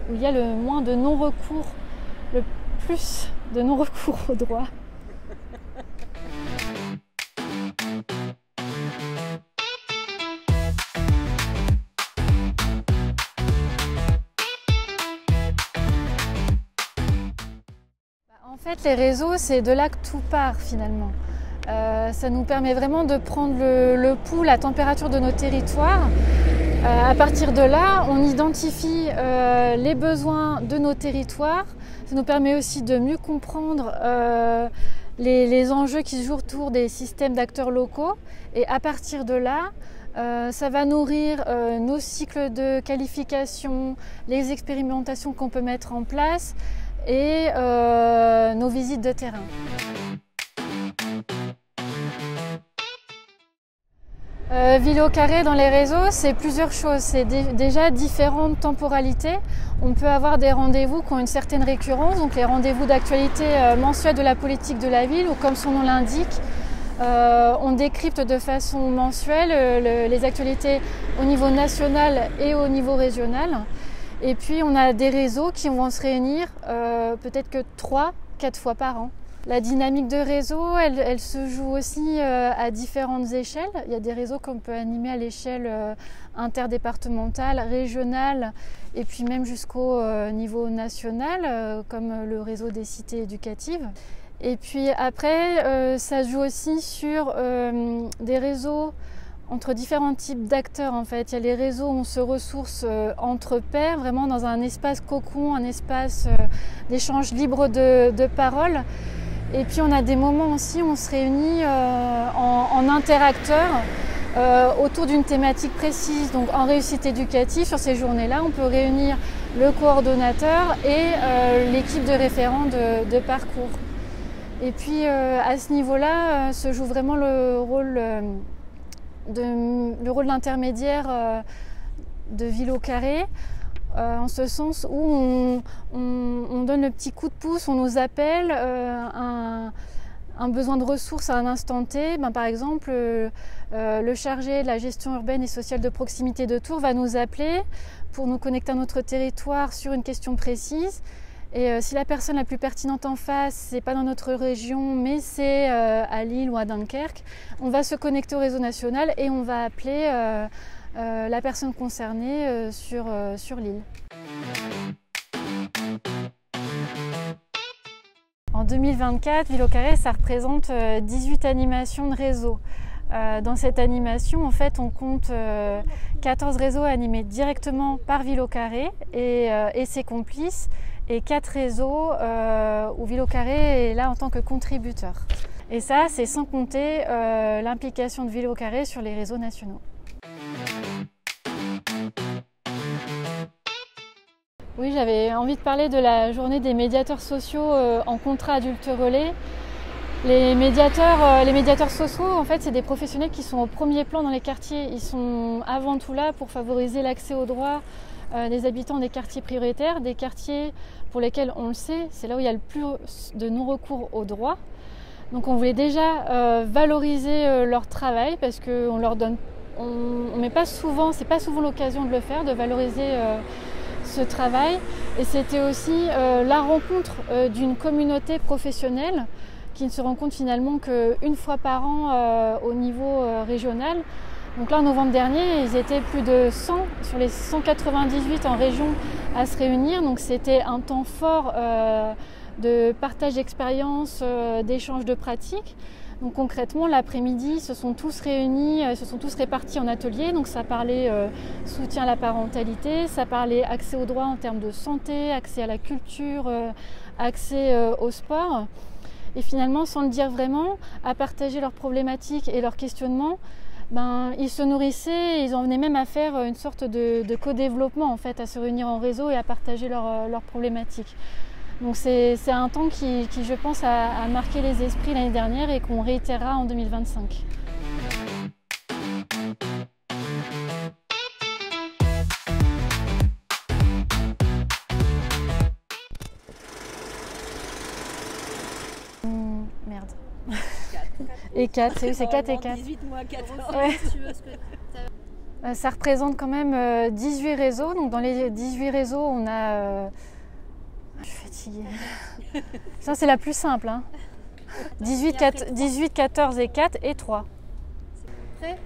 où il y a le moins de non-recours, le plus de non-recours au droit. En fait, les réseaux, c'est de là que tout part finalement. Ça nous permet vraiment de prendre le pouls, la température de nos territoires. À partir de là, on identifie les besoins de nos territoires. Ça nous permet aussi de mieux comprendre les enjeux qui se jouent autour des systèmes d'acteurs locaux. Et à partir de là, ça va nourrir nos cycles de qualification, les expérimentations qu'on peut mettre en place et nos visites de terrain. Ville au carré dans les réseaux, c'est plusieurs choses. C'est déjà différentes temporalités. On peut avoir des rendez-vous qui ont une certaine récurrence, donc les rendez-vous d'actualité mensuelle de la politique de la ville, ou comme son nom l'indique, on décrypte de façon mensuelle les actualités au niveau national et au niveau régional. Et puis on a des réseaux qui vont se réunir peut-être que 3-4 fois par an. La dynamique de réseau, elle se joue aussi à différentes échelles. Il y a des réseaux qu'on peut animer à l'échelle interdépartementale, régionale et puis même jusqu'au niveau national, comme le réseau des cités éducatives. Et puis après, ça joue aussi sur des réseaux entre différents types d'acteurs en fait. Il y a les réseaux où on se ressource entre pairs, vraiment dans un espace cocon, un espace d'échange libre de parole. Et puis on a des moments aussi où on se réunit en interacteurs autour d'une thématique précise. Donc en réussite éducative, sur ces journées-là, on peut réunir le coordonnateur et l'équipe de référents de parcours. Et puis à ce niveau-là se joue vraiment le rôle d'intermédiaire de Ville au carré. En ce sens où on donne le petit coup de pouce, on nous appelle un besoin de ressources à un instant T. Par exemple, le chargé de la gestion urbaine et sociale de proximité de Tours va nous appeler pour nous connecter à notre territoire sur une question précise. Et si la personne la plus pertinente en face, c'est pas dans notre région, mais c'est à Lille ou à Dunkerque, on va se connecter au réseau national et on va appeler la personne concernée sur l'île. En 2024, Ville au carré, ça représente 18 animations de réseau. Dans cette animation, en fait, on compte 14 réseaux animés directement par Ville au carré et ses complices, et 4 réseaux où Ville au carré est là en tant que contributeur. Et ça, c'est sans compter l'implication de Ville au carré sur les réseaux nationaux. Oui, j'avais envie de parler de la journée des médiateurs sociaux en contrat adulte relais. Les médiateurs sociaux, en fait, c'est des professionnels qui sont au premier plan dans les quartiers. Ils sont avant tout là pour favoriser l'accès aux droits des habitants des quartiers prioritaires, des quartiers pour lesquels, on le sait, c'est là où il y a le plus de non-recours aux droits. Donc on voulait déjà valoriser leur travail parce qu'on leur donne, on met pas souvent, c'est pas souvent l'occasion de le faire, de valoriser ce travail. Et c'était aussi la rencontre d'une communauté professionnelle qui ne se rencontre finalement qu'une fois par an au niveau régional. Donc là, en novembre dernier, ils étaient plus de 100 sur les 198 en région à se réunir. Donc c'était un temps fort de partage d'expériences, d'échange de pratiques. Donc concrètement, l'après-midi, ils se sont tous réunis, se sont tous répartis en ateliers. Donc ça parlait soutien à la parentalité, ça parlait accès aux droits en termes de santé, accès à la culture, accès au sport. Et finalement, sans le dire vraiment, à partager leurs problématiques et leurs questionnements, ils se nourrissaient, ils en venaient même à faire une sorte de co-développement en fait, à se réunir en réseau et à partager leurs problématiques. Donc c'est un temps qui, je pense, a marqué les esprits l'année dernière et qu'on réitérera en 2025. Merde. Et 4, c'est 4 et 4. 18 mois, 14. Ouais. Ça représente quand même 18 réseaux. Donc dans les 18 réseaux, on a... Je suis fatiguée. Ça, c'est la plus simple. Hein. 18, 14 et 4 et 3. Prêt?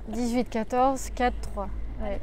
18, 14, 4, 3. Ouais.